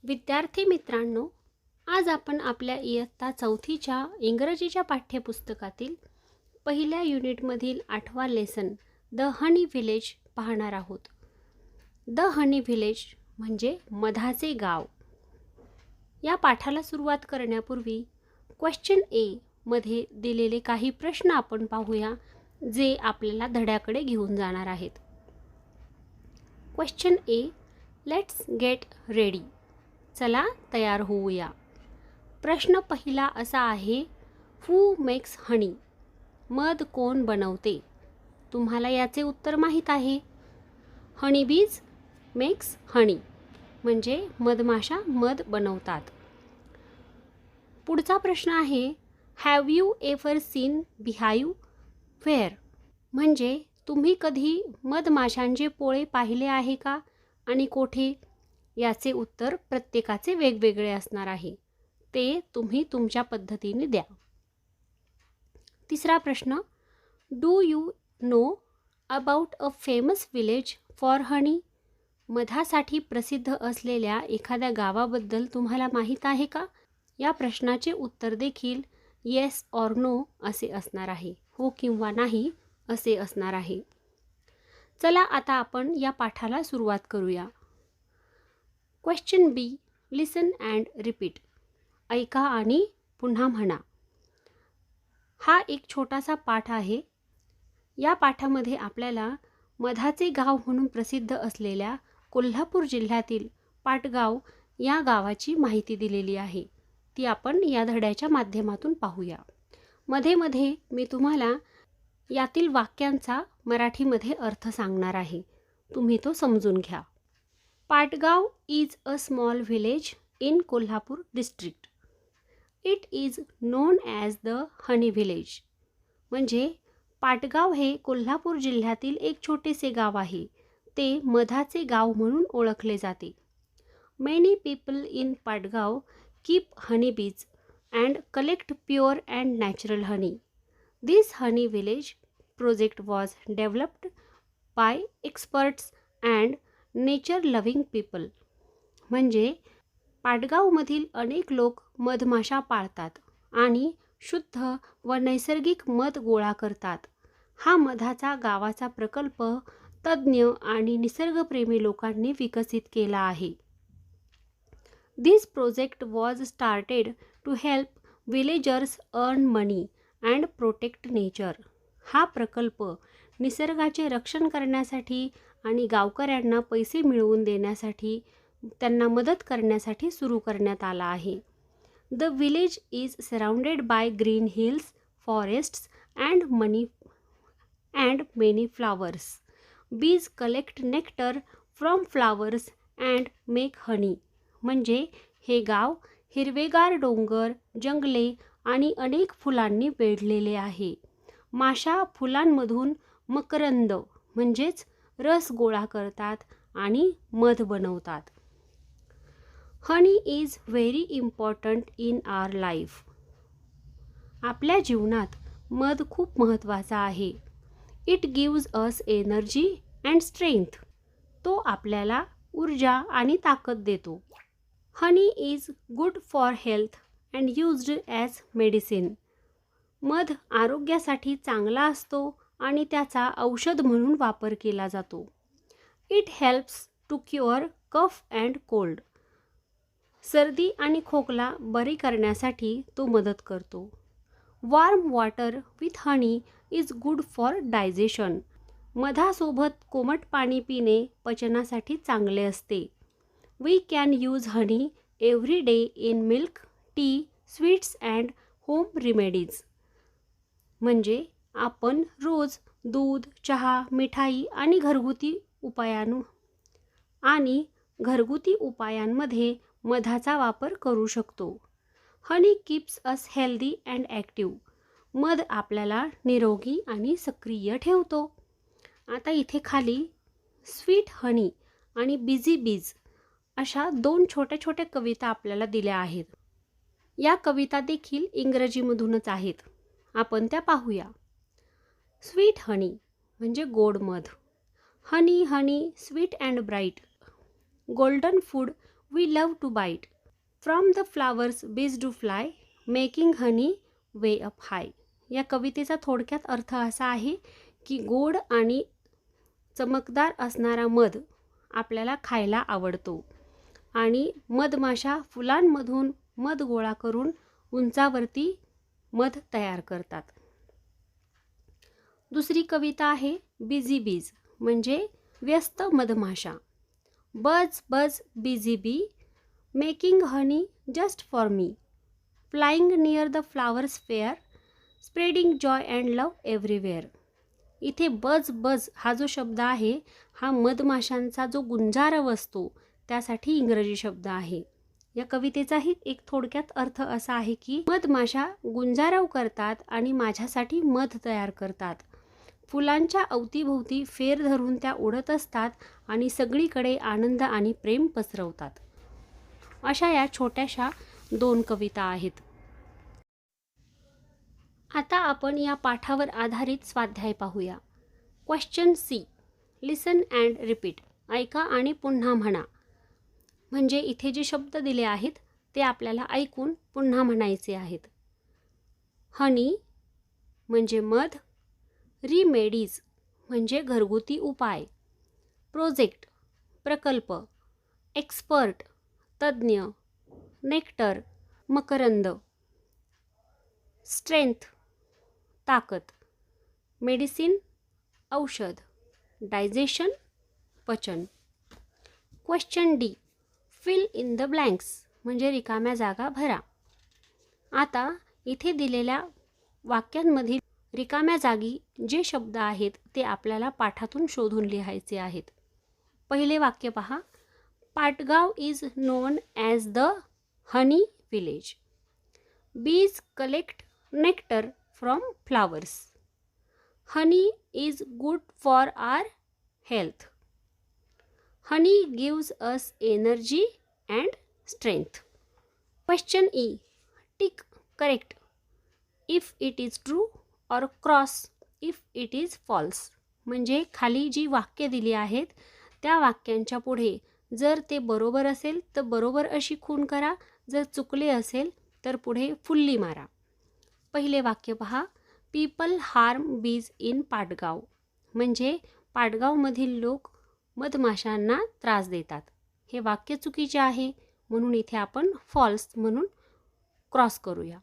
विद्यार्थी मित्रांनो, आज आपण आपल्या इयत्ता चौथीच्या इंग्रजीच्या पाठ्यपुस्तकातील पहिल्या युनिटमधील 8वा लेसन द हनी व्हिलेज पाहणार आहोत. द हनी व्हिलेज म्हणजे मधाचे गाव. या पाठाला सुरुवात करण्यापूर्वी क्वेश्चन ए मध्ये दिलेले काही प्रश्न आपण पाहूया, जे आपल्याला धड्याकडे घेऊन जाणार आहेत. Question A, let's get ready. चला तयार होऊया. प्रश्न पहिला असा आहे, हू मेक्स हनी? मध कोण बनवते? तुम्हाला याचे उत्तर माहीत आहे. हनी बीज मेक्स हनी म्हणजे मधमाशा मध बनवतात. पुढचा प्रश्न आहे, have you ever seen beehive? Where म्हणजे तुम्ही कधी मधमाशांचे पोळे पाहिले आहे का आणि कोठे? याचे उत्तर प्रत्येकाचे वेगवेगळे असणार आहे. ते तुम्ही तुमच्या पद्धतीने द्या. तिसरा प्रश्न, do you know about a famous village for honey? मधासाठी प्रसिद्ध असलेल्या एखाद्या गावाबद्दल तुम्हाला माहीत आहे का? या प्रश्नाचे उत्तर देखील येस ऑर नो असे असणार आहे. हो किंवा नाही असे असणार आहे. चला आता आपण या पाठाला सुरुवात करूया. Question B, listen and repeat. ऐका आणि पुन्हा म्हणा. हा एक छोटासा पाठ आहे. या पाठामध्ये आपल्याला मधाचे गाव म्हणून प्रसिद्ध असलेल्या कोल्हापूर जिल्ह्यातील पाटगाव या गावाची माहिती दिलेली आहे. ती आपण या धड्याच्या माध्यमातून पाहूया. मध्ये मध्ये मी तुम्हाला यातील वाक्यांचा मराठीमध्ये अर्थ सांगणार आहे. तुम्ही तो समजून घ्या. Patgaon is a small village in Kolhapur district. It is known as the honey village. म्हणजे पाटगाव हे कोल्हापूर जिल्ह्यातील एक छोटेसे गाव आहे. ते मधाचे गाव म्हणून ओळखले जाते. Many people in Patgaon keep honey bees and collect pure and natural honey. This honey village project was developed by experts and nature loving people. म्हणजे पाटगावमधील अनेक लोक मधमाशा पाळतात आणि शुद्ध व नैसर्गिक मध गोळा करतात. हा मधाचा गावाचा प्रकल्प तज्ज्ञ आणि निसर्गप्रेमी लोकांनी विकसित केला आहे. This project was started to help villagers earn money and protect nature. हा प्रकल्प निसर्गाचे रक्षण करण्यासाठी आणि गावकऱ्यांना पैसे मिळवून देण्यासाठी, त्यांना मदत करण्यासाठी सुरू करण्यात आला आहे. The village is surrounded by green hills, forests and many flowers. Bees collect nectar from flowers and make honey. म्हणजे हे गाव हिरवेगार डोंगर, जंगले आणि अनेक फुलांनी वेढलेले आहे. माशा फुलांमधून मकरंद म्हणजेच रस गोळा करतात आणि मध बनवतात. Honey is very important in our life. आपल्या जीवनात मध खूप महत्त्वाचा आहे. It gives us energy and strength. तो आपल्याला ऊर्जा आणि ताकद देतो. Honey is good for health and used as medicine. मध आरोग्यासाठी चांगला असतो आणि त्याचा औषध म्हणून वापर केला जातो. It helps to cure cough and cold. सर्दी आणि खोकला बरी करण्यासाठी तो मदत करतो. Warm water with honey is good for digestion. मधासोबत कोमट पाणी पिणे पचनासाठी चांगले असते. We can use honey every day in milk, tea, sweets and home remedies. म्हणजे आपण रोज दूध, चहा, मिठाई आणि घरगुती उपायांमध्ये मधाचा वापर करू शकतो. Honey keeps us healthy and active. मध आपल्याला निरोगी आणि सक्रिय ठेवतो. आता इथे खाली स्वीट हनी आणि बिझी बीज अशा 2 छोट्या छोट्या कविता आपल्याला दिल्या आहेत. या कविता देखील इंग्रजीमधूनच आहेत. आपण त्या पाहूया. स्वीट हनी म्हणजे गोड मध. Honey honey sweet and bright. Golden food we love to bite. From the flowers bees do fly, making honey way up high. या कवितेचा थोडक्यात अर्थ असा आहे की गोड आणि चमकदार असणारा मध आपल्याला खायला आवडतो आणि मधमाशा फुलांमधून मध गोळा करून उंचावरती मध तयार करतात. दुसरी कविता आहे बिझी बीज म्हणजे व्यस्त मधमाशा. Buzz buzz busy bee, making honey just for me, flying near the flowers fair, spreading joy and love everywhere. इथे बज बज हा जो शब्द आहे हा मधमाशांचा जो गुंजारव असतो त्यासाठी इंग्रजी शब्द आहे. या कवितेचाही एक थोडक्यात अर्थ असा आहे की मधमाशा गुंजारव करतात आणि माझ्यासाठी मध तयार करतात. फुलांच्या अवतीभोवती फेर धरून त्या उडत असतात आणि सगळीकडे आनंद आणि प्रेम पसरवतात. अशा या छोट्याशा 2 कविता आहेत. आता आपण या पाठावर आधारित स्वाध्याय पाहूया. Question C, listen and repeat. ऐका आणि पुन्हा म्हणा. म्हणजे इथे जे शब्द दिले आहेत ते आपल्याला ऐकून पुन्हा म्हणायचे आहेत. हनी म्हणजे मध, रिमेडीज म्हणजे घरगुती उपाय, प्रोजेक्ट प्रकल्प, एक्सपर्ट तज्ज्ञ, नेक्टर मकरंद, स्ट्रेंथ ताकद, मेडिसिन औषध, डायजेशन पचन. Question D, fill in the blanks म्हणजे रिकाम्या जागा भरा. आता इथे दिलेल्या वाक्यांमधील रिकाम्या जागी जे शब्द आहेत ते आपल्याला पाठातून शोधून लिहायचे आहेत. पहिले वाक्य पहा. Patgaon is known as the honey village. Bees collect nectar from flowers. Honey is good for our health. Honey gives us energy and strength. Question E, tick correct if it is true or cross if it is false. म्हणजे खाली जी वाक्य दिली आहेत त्या वाक्यांच्या पुढे जर ते बरोबर असेल तर बरोबर अशी खूण करा, जर चुकले असेल तर पुढे फुल्ली मारा. पहिले वाक्य पहा. पीपल हार्म बीज इन पाटगाव म्हणजे पाटगावमधील लोक मधमाशांना त्रास देतात. हे वाक्य चुकीचे आहे म्हणून इथे आपण फॉल्स म्हणून क्रॉस करूया.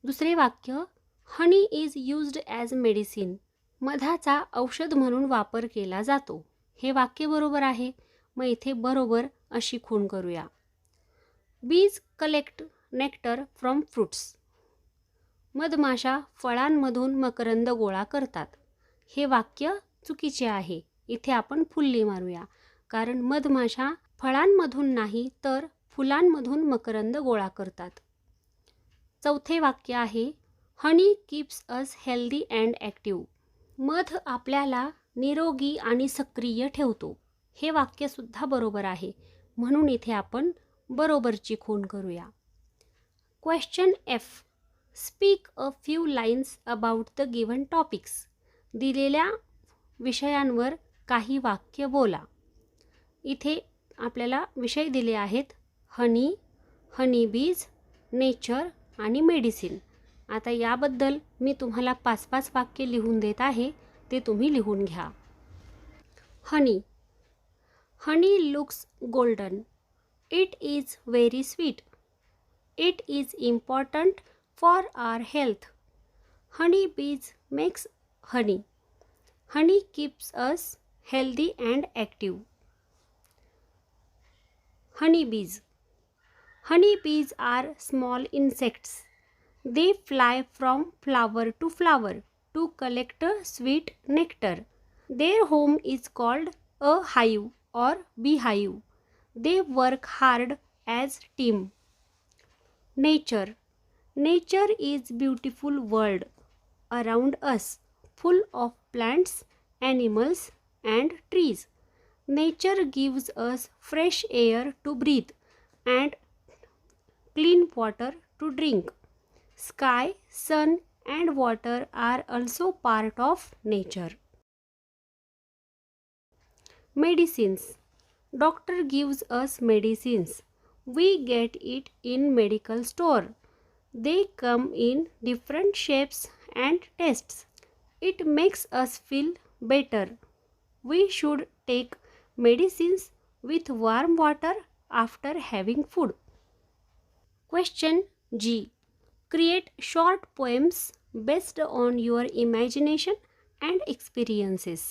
दुसरे वाक्य, honey is used as medicine. मधाचा औषध म्हणून वापर केला जातो. हे वाक्य बरोबर आहे, मग इथे बरोबर अशी खूण करूया. बीज कलेक्ट नेक्टर फ्रॉम फ्रूट्स. मधमाशा फळांमधून मकरंद गोळा करतात. हे वाक्य चुकीचे आहे, इथे आपण फुल्ली मारूया कारण मधमाशा फळांमधून नाही तर फुलांमधून मकरंद गोळा करतात. चौथे वाक्य आहे, honey keeps us healthy and active. मध आपल्याला निरोगी आणि सक्रिय ठेवतो. हे वाक्यसुद्धा बरोबर आहे म्हणून इथे आपण बरोबरची खूण करूया. Question F, speak a few lines about the given topics. दिलेल्या विषयांवर काही वाक्य बोला. इथे आपल्याला विषय दिले आहेत हनी, हनी बीज, नेचर आणि मेडिसिन. आता याबद्दल मी तुम्हाला 5-5 वाक्य लिहून देत आहे, ते तुम्ही लिहून घ्या. Honey, honey looks golden. It is very sweet. It is important for our health. Honey bees makes honey. Honey keeps us healthy and active. Honey bees, honey bees are small insects. They fly from flower to flower to collect sweet nectar. Their home is called a hive or beehive. They work hard as team. Nature. Nature is beautiful world around us, full of plants, animals and trees. Nature gives us fresh air to breathe and clean water to drink. Sky, sun and water are also part of nature. Medicines. Doctor gives us medicines. We get it in medical store. They come in different shapes and tastes. It makes us feel better. We should take medicines with warm water after having food. Question G. Create short poems based on your imagination and experiences.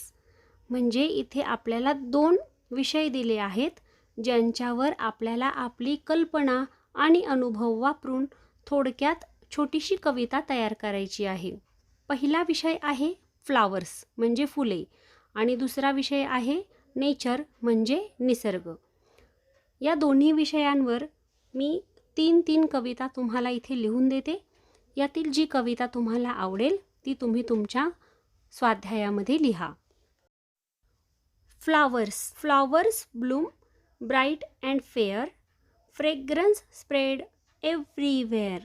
म्हणजे इथे आपल्याला 2 विषय दिले आहेत ज्यांच्यावर आपल्याला आपली कल्पना आणि अनुभव वापरून थोडक्यात छोटीशी कविता तयार करायची आहे. पहिला विषय आहे फ्लावर्स म्हणजे फुले आणि दुसरा विषय आहे नेचर म्हणजे निसर्ग. या दोन्ही विषयांवर मी 3 कविता तुम्हाला इथे लिहून देते. यातील जी कविता तुम्हाला आवडेल ती तुम्ही तुमच्या स्वाध्यायामध्ये लिहा. Flowers bloom bright and fair, fragrance spread everywhere.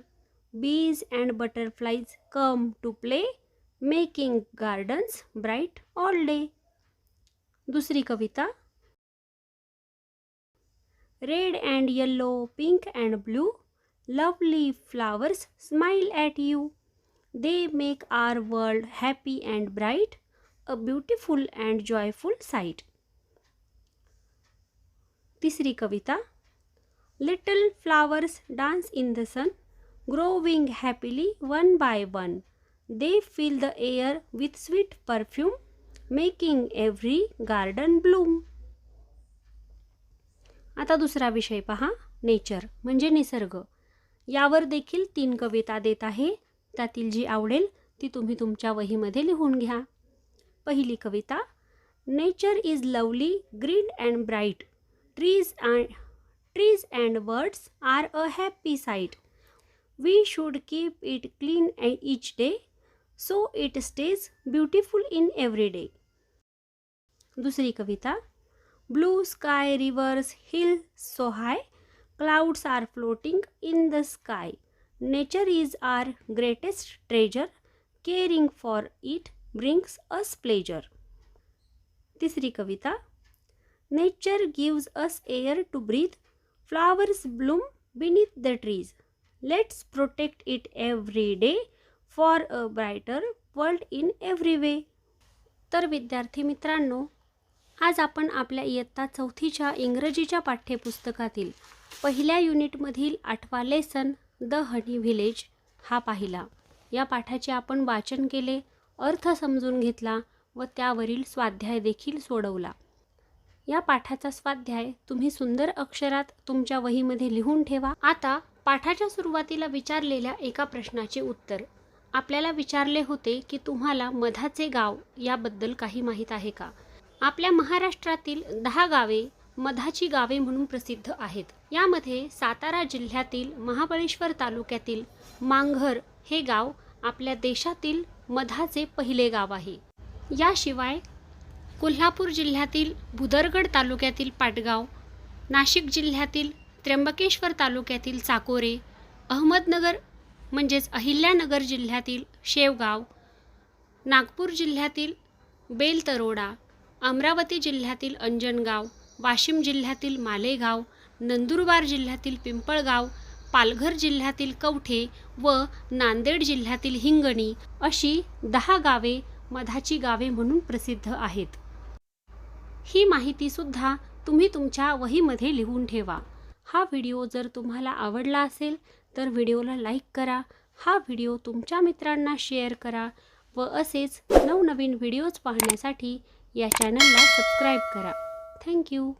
Bees and butterflies come to play, making gardens bright all day. दुसरी कविता. Red and yellow, pink and blue, lovely flowers smile at you. They make our world happy and bright, a beautiful and joyful sight. तिसरी कविता. Little flowers dance in the sun, growing happily one by one. They fill the air with sweet perfume, making every garden bloom. आता दुसरा विषय पहा, nature म्हणजे निसर्ग. यावर देखील 3 कविता देत आहे. त्यातील जी आवडेल ती तुम्ही तुमच्या वहीमध्ये लिहून घ्या. पहिली कविता. Nature is lovely, green and bright. Trees and birds are a happy sight. We should keep it clean each day, so it stays beautiful in every day. दुसरी कविता. Blue sky, rivers, hills so high, clouds are floating in the sky. Nature is our greatest treasure. Caring for it brings us pleasure. तिसरी कविता. Nature gives us air to breathe. Flowers bloom beneath the trees. Let's protect it every day for a brighter world in every way. तर विद्यार्थी मित्रांनो, आज आपण आपल्या इयत्ता 4थीच्या इंग्रजीच्या पाठ्यपुस्तकातील पहिल्या युनिटमधील 8वा लेसन द हनी व्हिलेज हा पाहिला. या पाठाचे आपण वाचन केले, अर्थ समजून घेतला व त्यावरील स्वाध्याय देखील सोडवला. या पाठाचा स्वाध्याय तुम्ही सुंदर अक्षरात तुमच्या वहीमध्ये लिहून ठेवा. आता पाठाच्या सुरुवातीला विचारलेल्या एका प्रश्नाचे उत्तर. आपल्याला विचारले होते की तुम्हाला मधाचे गाव याबद्दल काही माहीत आहे का? आपल्या महाराष्ट्रातील 10 गावे मधाची गावे म्हणून प्रसिद्ध आहेत. यामध्ये सातारा जिल्ह्यातील महाबळेश्वर तालुक्यातील मांघर हे गाव आपल्या देशातील मधाचे पहिले गाव आहे. याशिवाय कोल्हापूर जिल्ह्यातील भुदरगड तालुक्यातील पाटगाव, नाशिक जिल्ह्यातील त्र्यंबकेश्वर तालुक्यातील चाकोरे, अहमदनगर म्हणजेच अहिल्यानगर जिल्ह्यातील शेवगाव, नागपूर जिल्ह्यातील बेलतरोडा, अमरावती जिल्ह्यातील अंजनगाव, वाशिम जिल्ह्यातील मालेगाव, नंदुरबार जिल्ह्यातील पिंपळगाव, पालघर जिल्ह्यातील कवठे व नांदेड जिल्ह्यातील हिंगणी अशी 10 गावे मधाची गावे म्हणून प्रसिद्ध आहेत. ही माहिती सुद्धा तुम्ही तुमच्या वहीमध्ये लिहून ठेवा. हा व्हिडिओ जर तुम्हाला आवडला असेल तर व्हिडिओला लाईक करा. हा व्हिडिओ तुमच्या मित्रांना शेअर करा व असेच नवनवीन व्हिडिओज पाहण्यासाठी या चॅनलला सबस्क्राईब करा. थँक्यू.